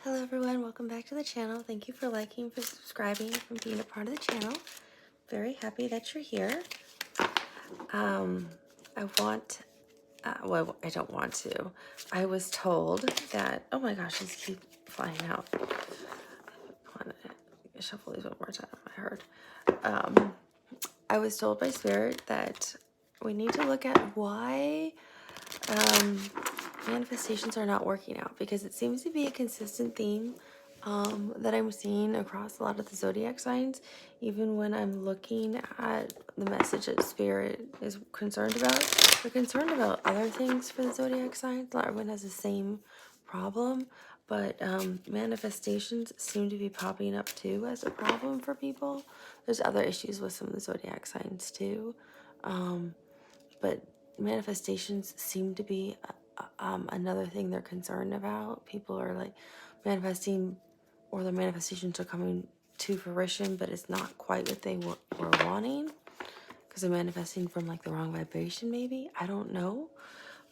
Hello everyone, welcome back to the channel. Thank you for liking, for subscribing, for being a part of the channel. Very happy that you're here. Well, I don't want to. I was told that, oh my gosh, these keep flying out. I want to shuffle these one more time, I heard. I was told by Spirit that we need to look at why manifestations are not working out, because it seems to be a consistent theme that I'm seeing across a lot of the zodiac signs. Even when I'm looking at the message that Spirit is concerned about, they're concerned about other things for the zodiac signs. Not everyone has the same problem, but manifestations seem to be popping up too as a problem for people. There's other issues with some of the zodiac signs too, but manifestations seem to be another thing they're concerned about. People are like manifesting, or the manifestations are coming to fruition, but it's not quite what they were wanting, because they're manifesting from like the wrong vibration, maybe. I don't know.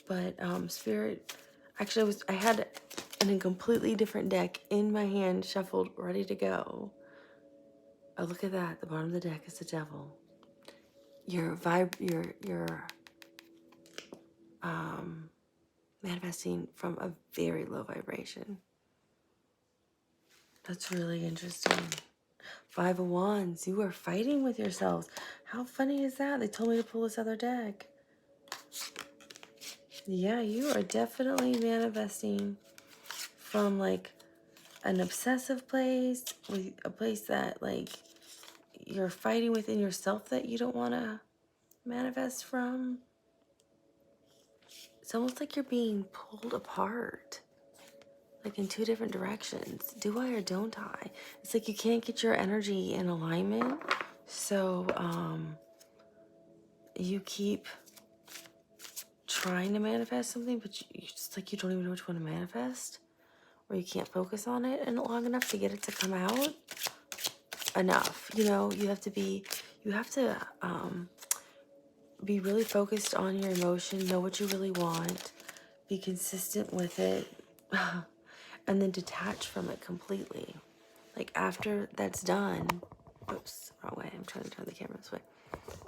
But Spirit, actually I had a completely different deck in my hand, shuffled, ready to go. Oh, look at that. The bottom of the deck is the devil. Your manifesting from a very low vibration. That's really interesting. 5 of Wands, you are fighting with yourselves. How funny is that? They told me to pull this other deck. Yeah, you are definitely manifesting from like an obsessive place, a place that like you're fighting within yourself that you don't want to manifest from. It's almost like you're being pulled apart, like in two different directions. Do I or don't I? It's like you can't get your energy in alignment. So you keep trying to manifest something, but you just like, you don't even know which one to manifest, or you can't focus on it and long enough to get it to come out enough. You know, you have to be really focused on your emotion, know what you really want, be consistent with it, and then detach from it completely. Like after that's done, oops, wrong way, I'm trying to turn the camera this way.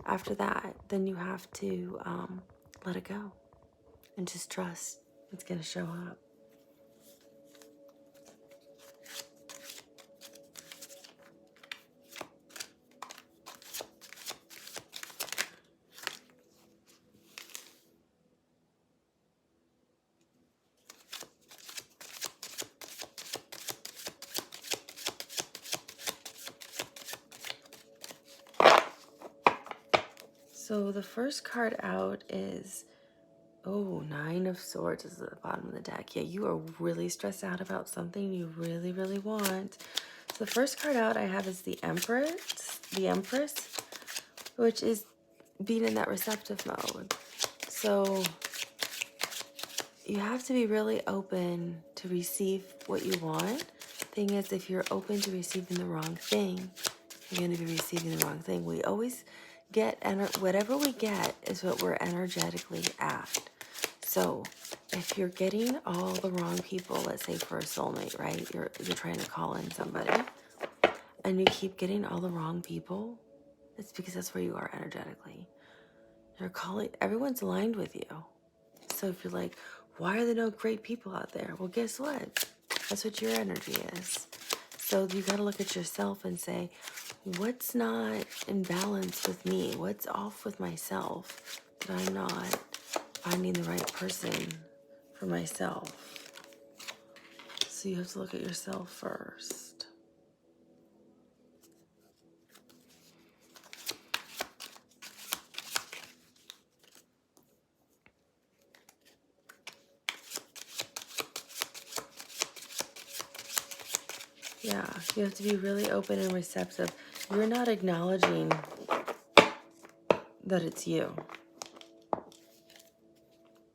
After that, then you have to let it go and just trust it's gonna show up. So the first card out is, oh, 9 of Swords is at the bottom of the deck. Yeah, you are really stressed out about something you really, really want. So the first card out I have is the Empress, which is being in that receptive mode. So you have to be really open to receive what you want. Thing is, if you're open to receiving the wrong thing, you're going to be receiving the wrong thing. We always get, whatever we get is what we're energetically at. So if you're getting all the wrong people, let's say for a soulmate, right? You're trying to call in somebody and you keep getting all the wrong people, it's because that's where you are energetically. You're calling, everyone's aligned with you. So if you're like, why are there no great people out there? Well, guess what? That's what your energy is. So you got to look at yourself and say, what's not in balance with me? What's off with myself that I'm not finding the right person for myself? So you have to look at yourself first. Yeah, you have to be really open and receptive. You're not acknowledging that it's you.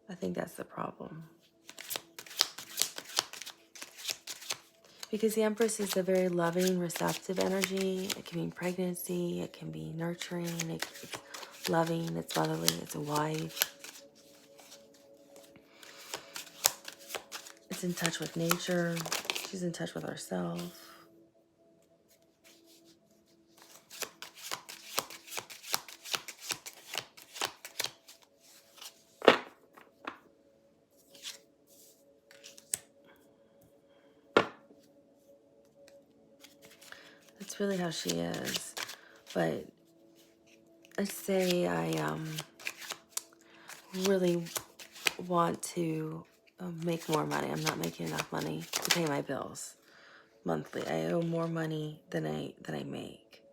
I think that's the problem. Because the Empress is a very loving, receptive energy. It can mean pregnancy, it can be nurturing, it's loving, it's motherly, it's a wife. It's in touch with nature. She's in touch with herself. That's really how she is. But let's say I really want to make more money. I'm not making enough money to pay my bills monthly. I owe more money than I make.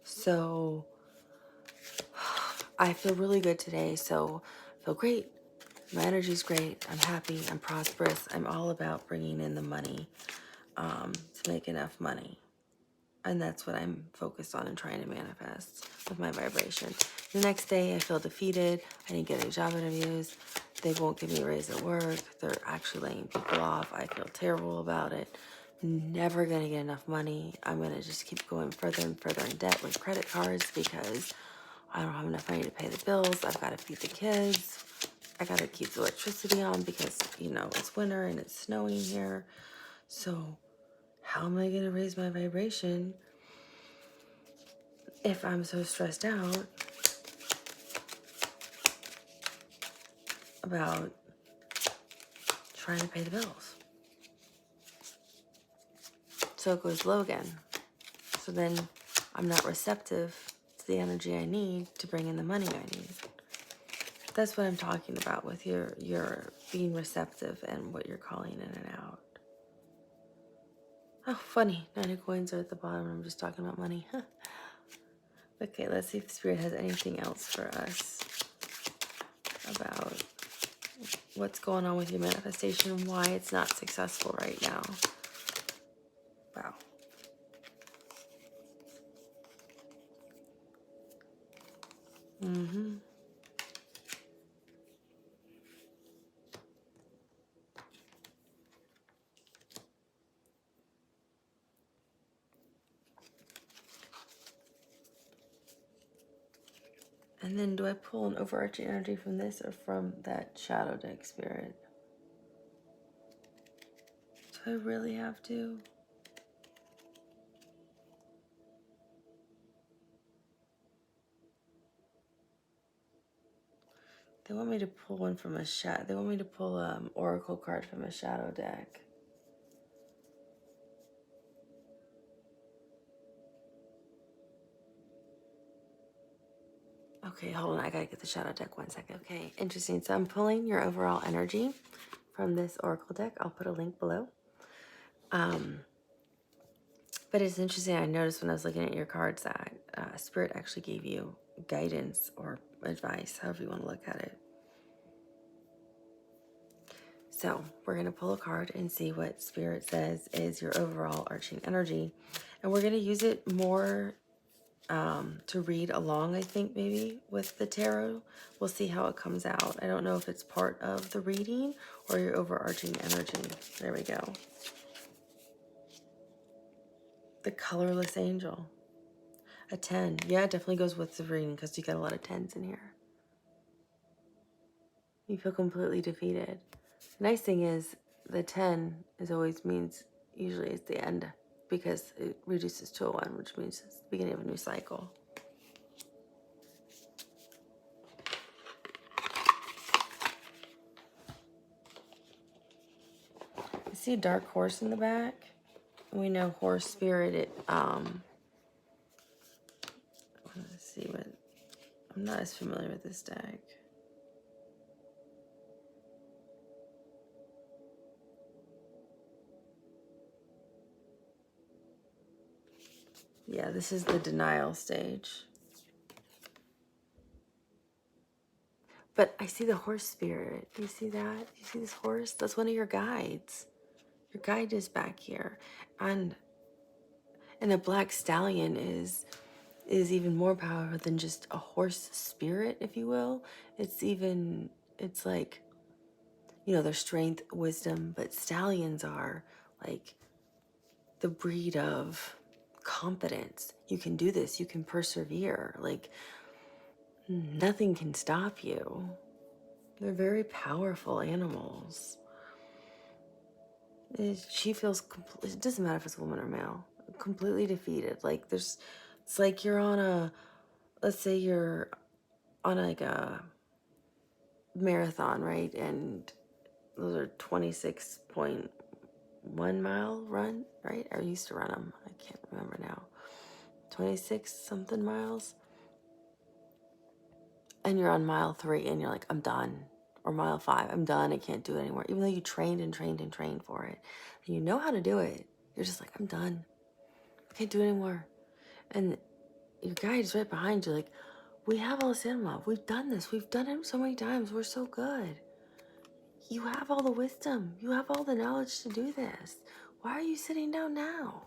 So I feel really good today. So I feel great. My energy's great. I'm happy. I'm prosperous. I'm all about bringing in the money to make enough money. And that's what I'm focused on and trying to manifest with my vibration. The next day, I feel defeated. I didn't get any job interviews. They won't give me a raise at work. They're actually laying people off. I feel terrible about it. Never going to get enough money. I'm going to just keep going further and further in debt with credit cards because I don't have enough money to pay the bills. I've got to feed the kids. I got to keep the electricity on because, you know, it's winter and it's snowing here. So how am I going to raise my vibration if I'm so stressed out about trying to pay the bills? So it goes low again. So then I'm not receptive to the energy I need to bring in the money I need. That's what I'm talking about with your being receptive and what you're calling in and out. Oh, funny. 9 of coins are at the bottom. I'm just talking about money. Okay, let's see if Spirit has anything else for us about what's going on with your manifestation and why it's not successful right now. Wow. Mm-hmm. And then do I pull an overarching energy from this or from that shadow deck, Spirit? Do I really have to? They want me to pull one from a shadow. They want me to pull an oracle card from a shadow deck. Okay, hold on. I gotta get the shadow deck 1 second. Okay, interesting. So I'm pulling your overall energy from this oracle deck. I'll put a link below. But it's interesting. I noticed when I was looking at your cards that Spirit actually gave you guidance or advice, however you want to look at it. So we're going to pull a card and see what Spirit says is your overall arching energy. And we're going to use it more to read along, I think, maybe with the tarot. We'll see how it comes out. I don't know if it's part of the reading or your overarching energy. There we go. The colorless angel. A 10. Yeah, it definitely goes with the reading because you got a lot of 10s in here. You feel completely defeated. The nice thing is the 10 is always means usually it's the end because it reduces to a 1, which means it's the beginning of a new cycle. I see a dark horse in the back. We know horse spirit. Let's see what. I'm not as familiar with this deck. Yeah, this is the denial stage. But I see the horse spirit. Do you see that? Do you see this horse? That's one of your guides. Your guide is back here. And a black stallion is even more powerful than just a horse spirit, if you will. It's like, you know, their strength, wisdom, but stallions are like the breed of confidence. You can do this. You can persevere. Like, nothing can stop you. They're very powerful animals. She feels, it doesn't matter if it's a woman or male, completely defeated. Like it's like you're on let's say you're on like a marathon, right? And those are 26.1 mile run, right? I used to run them. I can't remember now. 26 something miles. And you're on mile 3 and you're like, I'm done. Or mile 5, I'm done. I can't do it anymore. Even though you trained and trained and trained for it. And you know how to do it. You're just like, I'm done. I can't do it anymore. And your guide's right behind you like, we have all this in love. We've done this. We've done it so many times. We're so good. You have all the wisdom. You have all the knowledge to do this. Why are you sitting down now?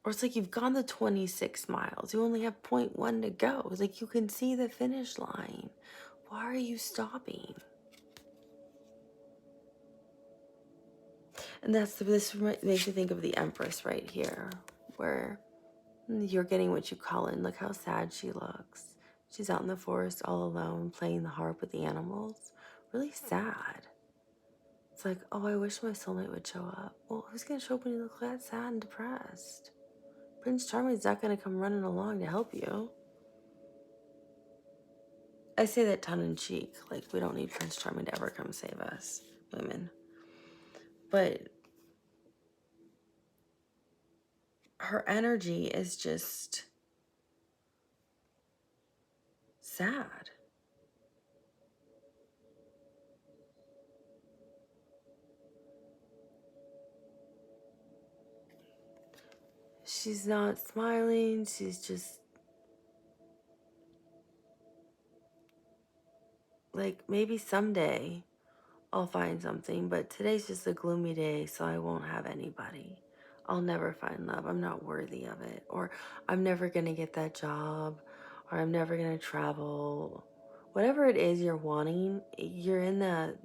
Or it's like you've gone the 26 miles. You only have 0.1 to go. It's like you can see the finish line. Why are you stopping? And this makes me think of the Empress right here, where you're getting what you call in. Look how sad she looks. She's out in the forest all alone, playing the harp with the animals. Really sad. It's like, oh, I wish my soulmate would show up. Well, who's going to show up when you look that sad and depressed? Prince Charming's not going to come running along to help you. I say that tongue in cheek, like we don't need Prince Charming to ever come save us, women. But her energy is just sad. She's not smiling, she's just like, maybe someday I'll find something, but today's just a gloomy day, so I won't have anybody. I'll never find love. I'm not worthy of it. Or I'm never going to get that job. Or I'm never going to travel. Whatever it is you're wanting, you're in that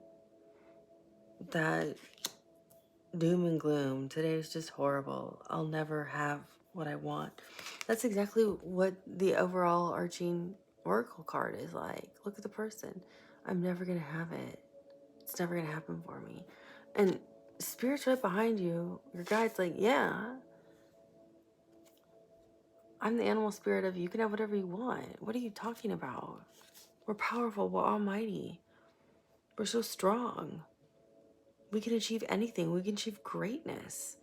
doom and gloom. Today's just horrible. I'll never have what I want. That's exactly what the overall arching oracle card is like. Look at the person. I'm never going to have it. It's never going to happen for me. And Spirit's right behind you. Your guide's like, yeah, I'm the animal spirit of you can have whatever you want. What are you talking about? We're powerful. We're almighty. We're so strong. We can achieve anything. We can achieve greatness.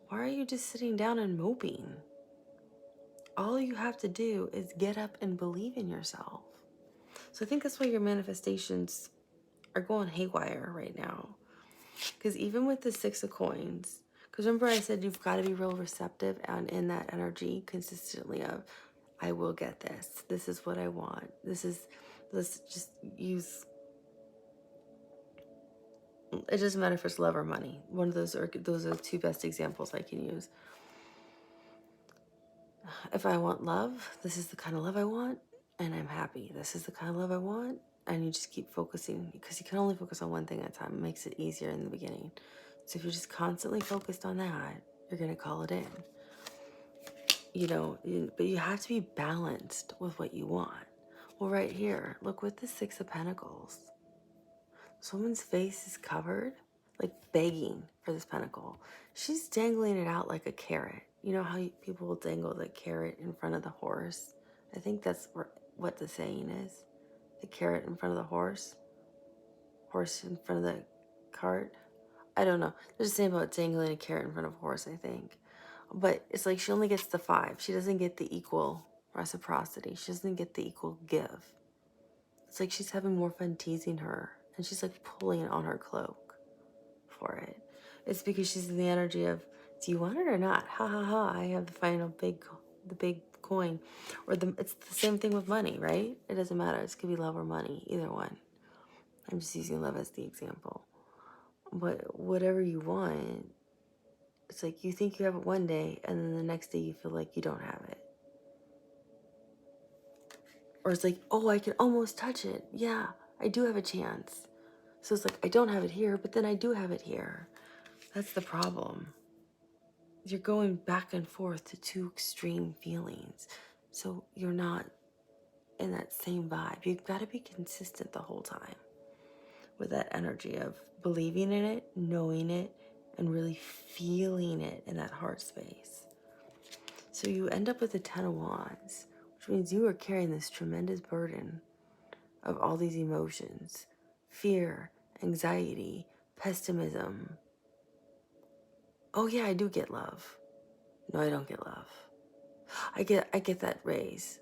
Why are you just sitting down and moping? All you have to do is get up and believe in yourself. So I think that's why your manifestations are going haywire right now. Because even with the 6 of coins, because remember I said you've got to be real receptive and in that energy consistently of, I will get this. This is what I want. Let's just use, it doesn't matter if it's love or money. One of those are the 2 best examples I can use. If I want love, this is the kind of love I want, and I'm happy. This is the kind of love I want, and you just keep focusing, because you can only focus on one thing at a time. It makes it easier in the beginning. So if you're just constantly focused on that, you're going to call it in. You know, but you have to be balanced with what you want. Well, right here, look with the 6 of Pentacles. This woman's face is covered, like begging for this pentacle. She's dangling it out like a carrot. You know how people will dangle the carrot in front of the horse? I think that's what the saying is. The carrot in front of the horse. Horse in front of the cart. I don't know. There's a saying about dangling a carrot in front of a horse, I think. But it's like she only gets the 5. She doesn't get the equal reciprocity. She doesn't get the equal give. It's like she's having more fun teasing her. And she's like pulling on her cloak for it. It's because she's in the energy of, do you want it or not? Ha ha ha, I have the big coin. Or it's the same thing with money, right? It doesn't matter. It could be love or money, either one. I'm just using love as the example. But whatever you want, it's like you think you have it one day, and then the next day you feel like you don't have it. Or it's like, oh, I can almost touch it. Yeah, I do have a chance. So it's like, I don't have it here, but then I do have it here. That's the problem. You're going back and forth to 2 extreme feelings. So you're not in that same vibe. You've got to be consistent the whole time. with that energy of believing in it, knowing it, and really feeling it in that heart space. So you end up with the 10 of Wands, which means you are carrying this tremendous burden of all these emotions: fear, anxiety, pessimism. Oh yeah, I do get love. No, I don't get love. I get that raise.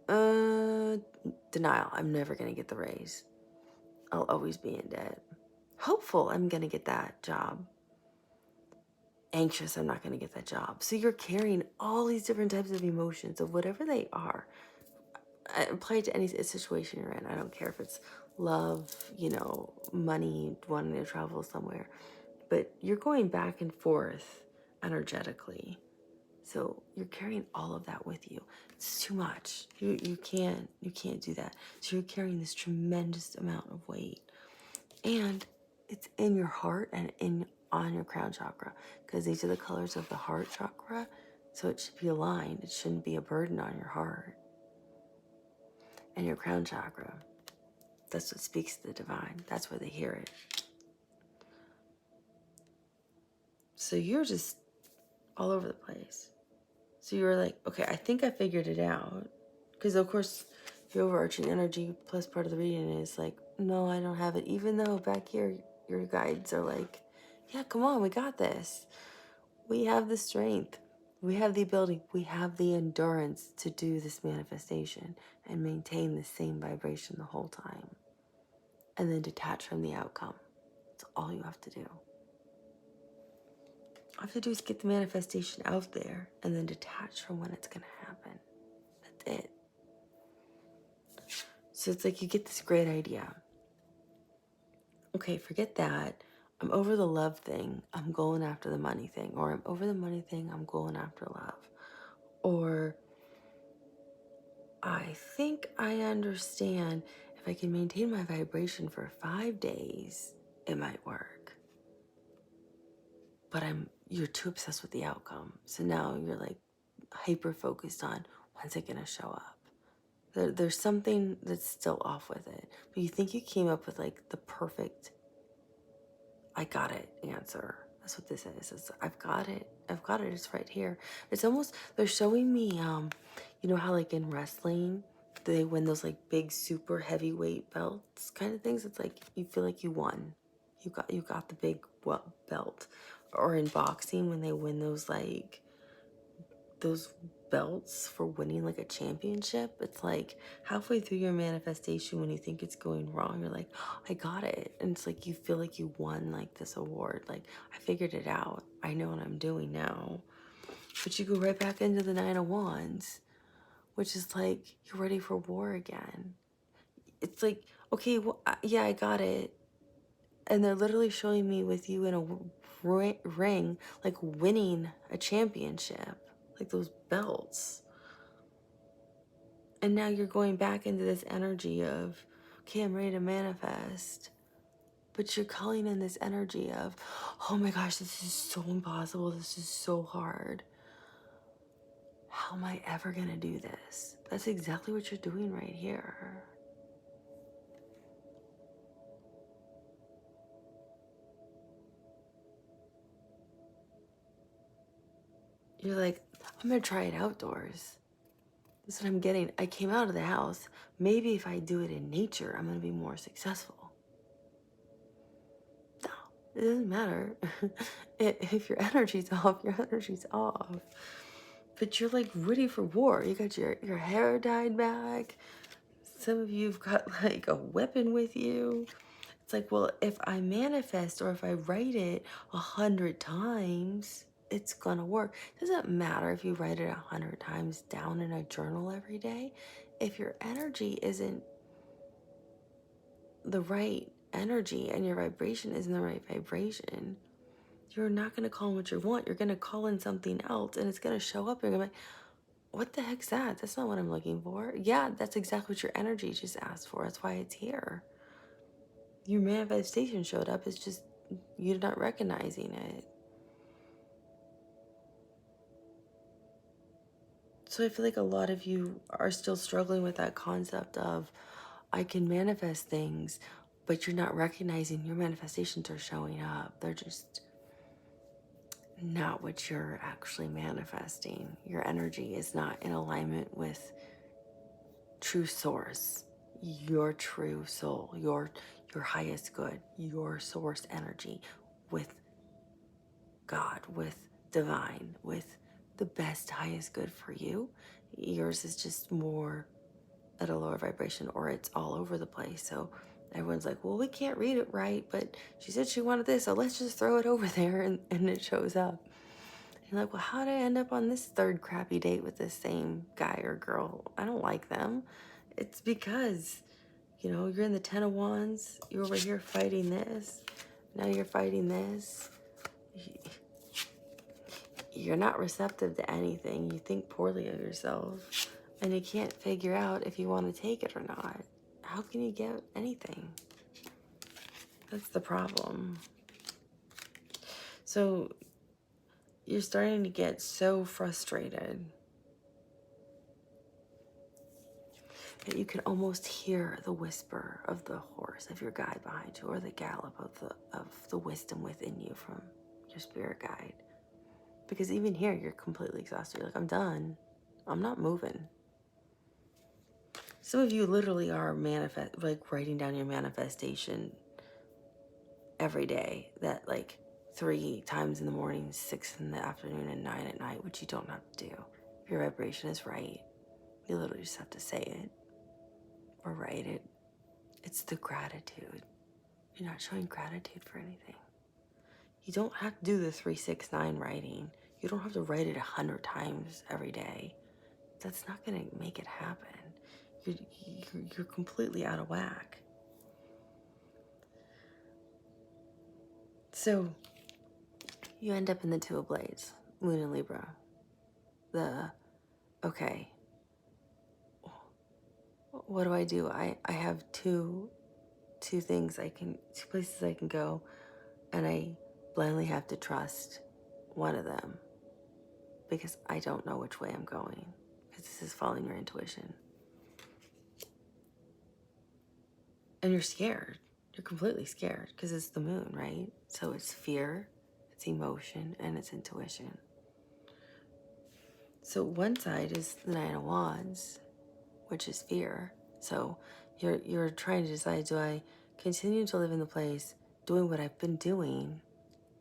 Denial. I'm never gonna get the raise. I'll always be in debt. Hopeful I'm gonna get that job. Anxious I'm not gonna get that job. So you're carrying all these different types of emotions of whatever they are. Apply it to any situation you're in. I don't care if it's love, money, wanting to travel somewhere. But you're going back and forth energetically. So you're carrying all of that with you. It's too much. You can't do that. So you're carrying this tremendous amount of weight. And it's in your heart and on your crown chakra, because these are the colors of the heart chakra. So it should be aligned. It shouldn't be a burden on your heart. And your crown chakra, that's what speaks to the divine. That's where they hear it. So you're just all over the place. So you're like, okay, I think I figured it out. Because of course, your overarching energy plus part of the reading is like, no, I don't have it. Even though back here, your guides are like, yeah, come on, we got this. We have the strength. We have the ability. We have the endurance to do this manifestation and maintain the same vibration the whole time. And then detach from the outcome. That's all you have to do. All you have to do is get the manifestation out there and then detach from when it's going to happen. That's it. So it's like you get this great idea. Okay, forget that. I'm over the love thing. I'm going after the money thing. Or I'm over the money thing. I'm going after love. Or I think I understand if I can maintain my vibration for 5 days, it might work. But you're too obsessed with the outcome. So now you're like hyper focused on when's it gonna show up. There's something that's still off with it. But you think you came up with like the perfect I got it answer. That's what this is. I've got it. It's right here. It's almost, they're showing me, you know how like in wrestling, they win those like big super heavyweight belts kind of things. It's like you feel like you won. You got the big belt. Or in boxing when they win those like those belts for winning like a championship, it's like halfway through your manifestation when you think it's going wrong, you're like, oh, I got it. And it's like you feel like you won like this award. Like, I figured it out. I know what I'm doing now. But you go right back into the 9 of Wands, which is like you're ready for war again. It's like, okay, well, yeah, I got it. And they're literally showing me with you in a ring, like winning a championship, like those belts. And now you're going back into this energy of, okay, I'm ready to manifest. But you're calling in this energy of, oh my gosh, this is so impossible. This is so hard. How am I ever going to do this? That's exactly what you're doing right here. You're like, I'm going to try it outdoors. That's what I'm getting. I came out of the house. Maybe if I do it in nature, I'm going to be more successful. No, it doesn't matter. If your energy's off, your energy's off. But you're like ready for war. You got your hair dyed back. Some of you've got like a weapon with you. It's like, well, if I manifest or if I write it 100 times, it's gonna work. It doesn't matter if you write it 100 times down in a journal every day. If your energy isn't the right energy and your vibration isn't the right vibration, you're not gonna call in what you want. You're gonna call in something else and it's gonna show up. You're gonna be like, what the heck's that? That's not what I'm looking for. Yeah, that's exactly what your energy just asked for. That's why it's here. Your manifestation showed up. It's just you're not recognizing it. So I feel like a lot of you are still struggling with that concept of I can manifest things. but you're not recognizing your manifestations are showing up. They're just not what you're actually manifesting. Your energy is not in alignment with true source, your true soul, your highest good, your source energy, with God, with divine, with the best, highest good for you. Yours is just more at a lower vibration, or it's all over the place. So everyone's like, well, we can't read it right, but she said she wanted this, so let's just throw it over there, and it shows up. And you're like, well, how did I end up on this third crappy date with this same guy or girl? I don't like them. It's because, you're in the 10 of Wands, you're over here fighting this, now you're fighting this. You're not receptive to anything. You think poorly of yourself, and you can't figure out if you want to take it or not. How can you get anything? That's the problem. So you're starting to get so frustrated that you can almost hear the whisper of the horse, of your guide behind you, or the gallop of the wisdom within you from your spirit guide. Because even here, you're completely exhausted. You're like, I'm done. I'm not moving. Some of you literally are writing down your manifestation every day. That 3 times in the morning, 6 in the afternoon, and 9 at night, which you don't have to do. If your vibration is right, you literally just have to say it or write it. It's the gratitude. You're not showing gratitude for anything. You don't have to do the 369 writing. You don't have to write it 100 times every day. That's not going to make it happen. You're completely out of whack. So you end up in the 2 of Blades, Moon and Libra. Okay, what do I do? I have two things two places I can go, and I blindly have to trust one of them because I don't know which way I'm going, because this is following your intuition. And you're scared. You're completely scared because it's the moon, right? So it's fear, it's emotion, and it's intuition. So one side is the 9 of Wands, which is fear. So you're trying to decide, do I continue to live in the place doing what I've been doing,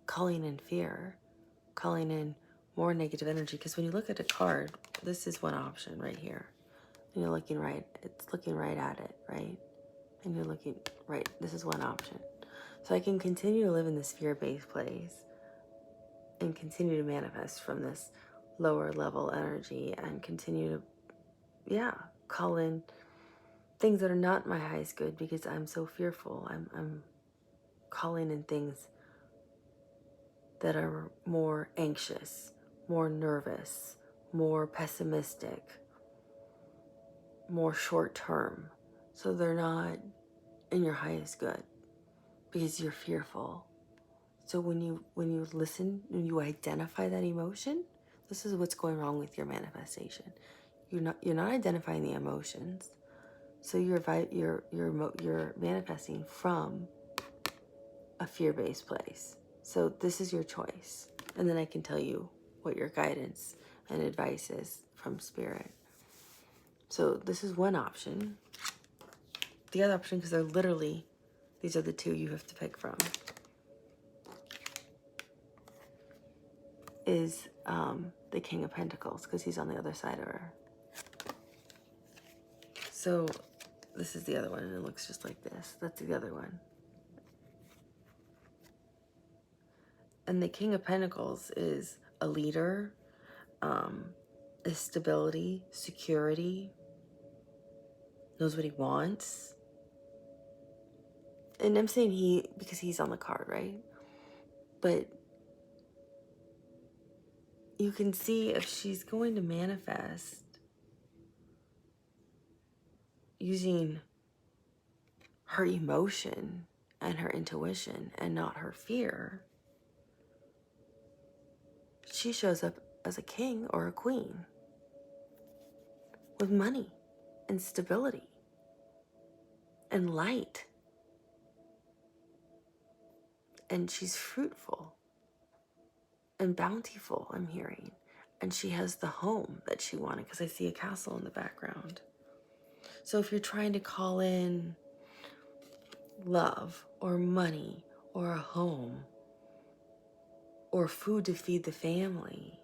calling in fear, calling in more negative energy? Because when you look at a card, this is one option right here. And you're looking right, it's looking right at it, right? And you're looking right, this is one option. So I can continue to live in this fear-based place and continue to manifest from this lower level energy and continue to, call in things that are not my highest good because I'm so fearful. I'm calling in things that are more anxious, more nervous, more pessimistic, more short-term. So they're not in your highest good because you're fearful. So when you listen, when you identify that emotion, this is what's going wrong with your manifestation. You're not identifying the emotions. So you're manifesting from a fear-based place. So this is your choice. And then I can tell you what your guidance and advice is from spirit. So this is one option. The other option, because these are the 2 you have to pick from, is the King of Pentacles, because he's on the other side of her. So this is the other one, and it looks just like this. That's the other one. And the King of Pentacles is a leader, is stability, security, knows what he wants. And I'm saying he because he's on the card, right? But you can see if she's going to manifest using her emotion and her intuition and not her fear, she shows up as a king or a queen with money and stability and light and she's fruitful and bountiful, I'm hearing. And she has the home that she wanted, because I see a castle in the background. So if you're trying to call in love or money or a home or food to feed the family,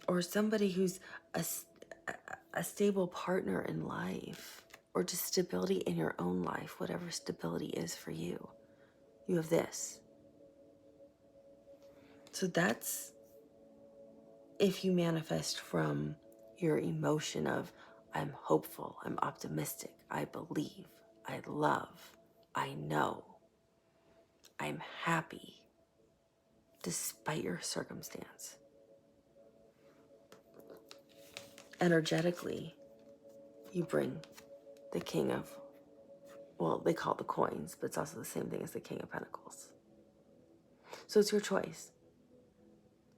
or somebody who's a stable partner in life, or just stability in your own life, whatever stability is for you, you have this. So that's if you manifest from your emotion of, I'm hopeful, I'm optimistic, I believe, I love, I know, I'm happy, despite your circumstance. Energetically, you bring the king of, well, they call it the coins, but it's also the same thing as the king of pentacles. So it's your choice.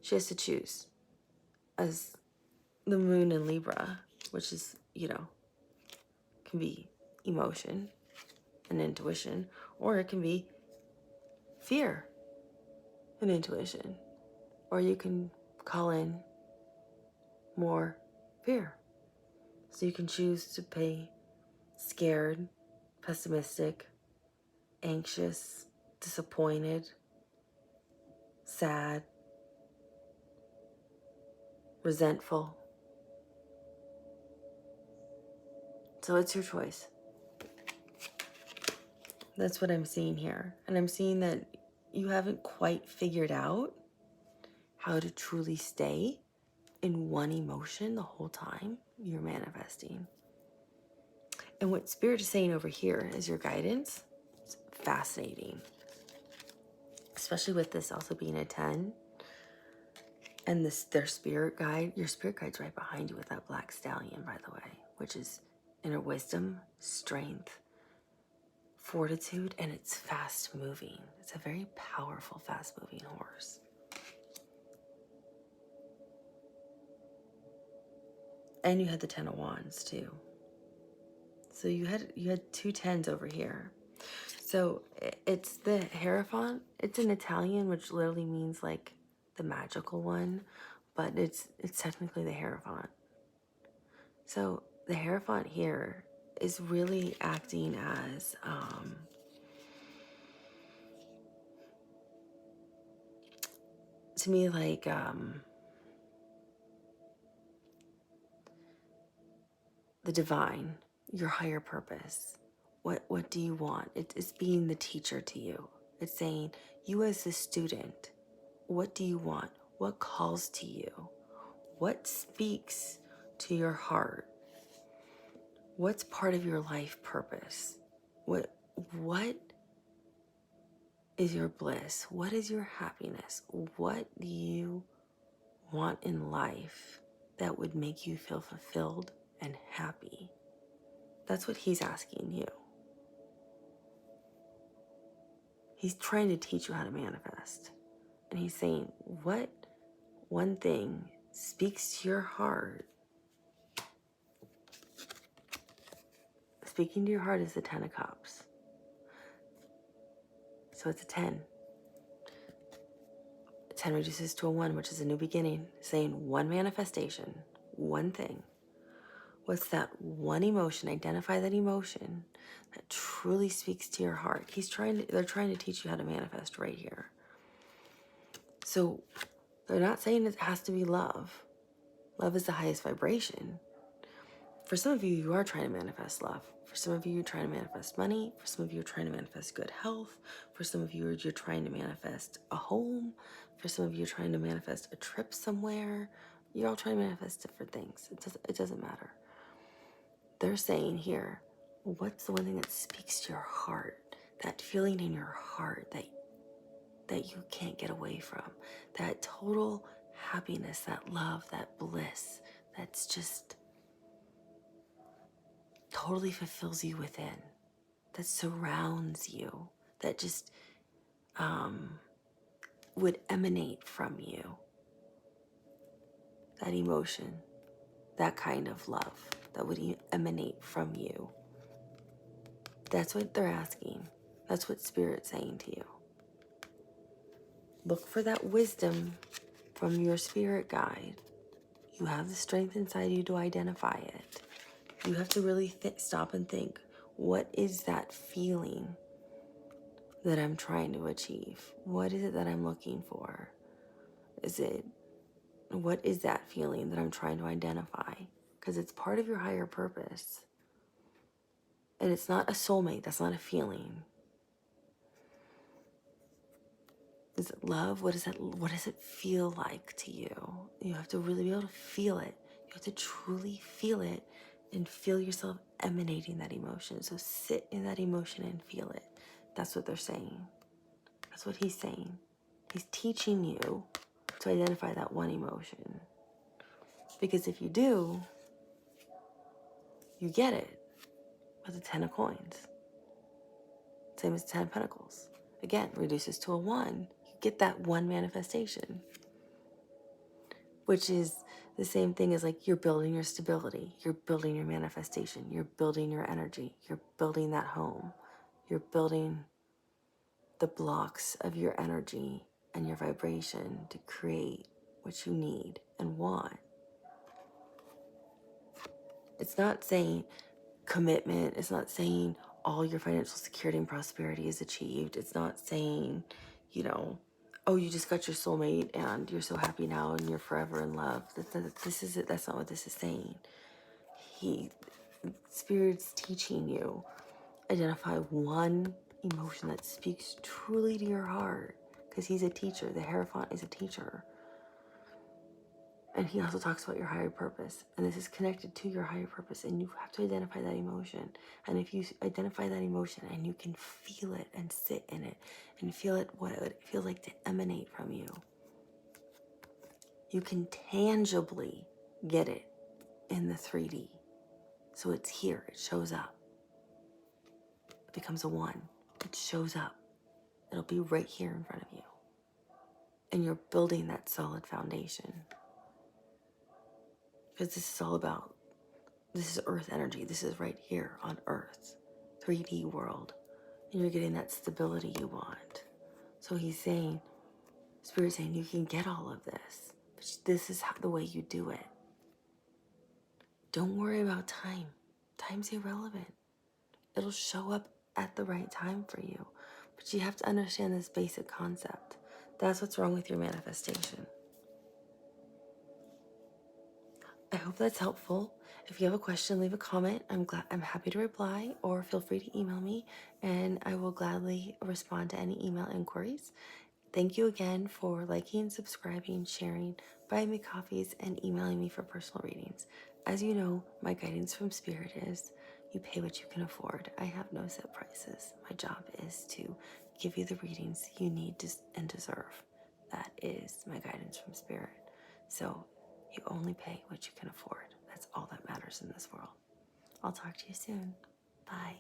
She has to choose. As the moon in Libra, which is, can be emotion and intuition, or it can be fear and intuition, or you can call in more fear. So you can choose to be scared, pessimistic, anxious, disappointed, sad, resentful. So it's your choice. That's what I'm seeing here. And I'm seeing that you haven't quite figured out how to truly stay in one emotion the whole time you're manifesting. And what Spirit is saying over here is your guidance. It's fascinating. Especially with this also being a 10. And this, their spirit guide, your spirit guide's right behind you with that black stallion, by the way, which is inner wisdom, strength, fortitude, and it's fast moving. It's a very powerful, fast moving horse. And you had the 10 of Wands too. So you had 2 10s over here. So it's the Hierophant. It's in Italian, which literally means like the magical one, but it's technically the Hierophant. So the Hierophant here is really acting as to me like the divine, your higher purpose. What do you want? It's being the teacher to you. It's saying, you as a student, what do you want? What calls to you? What speaks to your heart? What's part of your life purpose? What is your bliss? What is your happiness? What do you want in life that would make you feel fulfilled and happy? That's what he's asking you. He's trying to teach you how to manifest. And he's saying, what one thing speaks to your heart? Speaking to your heart is the 10 of Cups. So it's a 10. 10 reduces to a 1, which is a new beginning, saying one manifestation, one thing. What's that one emotion? Identify that emotion that truly speaks to your heart. They're trying to teach you how to manifest right here. So they're not saying it has to be love. Love is the highest vibration. For some of you, you are trying to manifest love. For some of you, you're trying to manifest money. For some of you, you're trying to manifest good health. For some of you, you're trying to manifest a home. For some of you, you're trying to manifest a trip somewhere. You're all trying to manifest different things. It doesn't matter. They're saying here, what's the one thing that speaks to your heart? That feeling in your heart that you can't get away from. That total happiness, that love, that bliss, that's just totally fulfills you within, that surrounds you, that just would emanate from you. That emotion, that kind of love that would emanate from you. That's what they're asking. That's what Spirit's saying to you. Look for that wisdom from your spirit guide. You have the strength inside you to identify it. You have to really stop and think, what is that feeling that I'm trying to achieve? What is it that I'm looking for? What is that feeling that I'm trying to identify? Because it's part of your higher purpose. And it's not a soulmate. That's not a feeling. Is it love? What does it feel like to you? You have to really be able to feel it. You have to truly feel it and feel yourself emanating that emotion. So sit in that emotion and feel it. That's what they're saying. That's what he's saying. He's teaching you to identify that one emotion. Because if you do, you get it with the 10 of coins. Same as 10 of pentacles. Again, reduces to a 1. You get that one manifestation. Which is the same thing as like you're building your stability. You're building your manifestation. You're building your energy. You're building that home. You're building the blocks of your energy and your vibration to create what you need and want. It's not saying commitment. It's not saying all your financial security and prosperity is achieved. It's not saying, oh, you just got your soulmate and you're so happy now and you're forever in love. That's not what this is saying. Spirit's teaching you. Identify one emotion that speaks truly to your heart, because he's a teacher. The Hierophant is a teacher. And he also talks about your higher purpose. And this is connected to your higher purpose. And you have to identify that emotion. And if you identify that emotion and you can feel it and sit in it and feel it, what it would feel like to emanate from you, you can tangibly get it in the 3D. So it's here. It shows up. It becomes a 1. It shows up. It'll be right here in front of you. And you're building that solid foundation. Because this is all about, this is earth energy. This is right here on earth, 3D world. And you're getting that stability you want. So he's saying, Spirit's saying, you can get all of this. But this is the way you do it. Don't worry about time. Time's irrelevant. It'll show up at the right time for you. But you have to understand this basic concept. That's what's wrong with your manifestation. I hope that's helpful. If you have a question, leave a comment. I'm happy to reply, or feel free to email me and I will gladly respond to any email inquiries. Thank you again for liking, subscribing, sharing, buying me coffees, and emailing me for personal readings. As you know, my guidance from Spirit is you pay what you can afford. I have no set prices. My job is to give you the readings you need and deserve. That is my guidance from Spirit. So you only pay what you can afford. That's all that matters in this world. I'll talk to you soon. Bye.